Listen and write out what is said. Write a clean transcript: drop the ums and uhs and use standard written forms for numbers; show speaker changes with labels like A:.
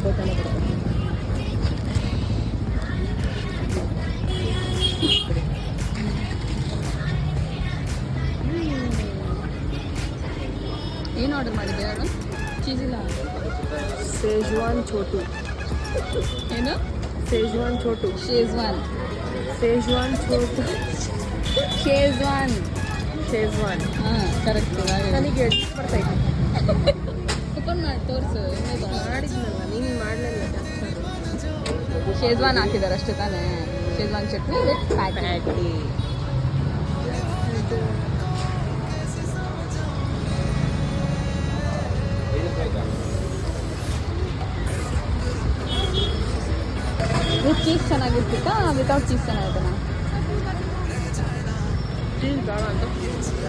A: ಗೊತ್ತಲ್ಲ ಬಿಡೋದು. ಏನು ಆರ್ಡರ್ ಮಾಡಿದ್ದೆ ನಾನು? ಚೀಸ್ ಇಲ್ಲ.
B: ಸೇಜ್ವಾನ್ ಚೋಟು.
A: ಏನು?
B: ಸೇಜ್ವಾನ್ ಚೋಟು.
A: ಶೇಜ್ವಾನ್.
B: ಸೇಜ್ವಾನ್ ಚೋಟು.
A: ಶೇಜ್ವಾನ್.
B: ಶೇಜ್ವಾನ್.
A: ಹಾಂ ಕರೆಕ್ಟ್.
B: ನನಗೆ ಬರ್ತೈತೆ.
A: ಓಪನ್ ಮಾಡಿ ತೋರಿಸು.
B: ಮಾಡಿದ್ನಲ್ಲ, ನೀನು ಮಾಡಲಿಲ್ಲ.
A: ಶೇಜ್ವಾನ್ ಹಾಕಿದ್ದಾರೆ ಅಷ್ಟೇ ತಾನೇ? Schezwan chutney with patty. With cheese ಚೆನ್ನಾಗಿರ್ತಿತ್ತಾ ವಿತೌಟ್ ಚೀಸ್ ಚೆನ್ನಾಗಿದ್ದಾನ?
B: ಚೀಸ್ ಬೇಡ ಅಂತ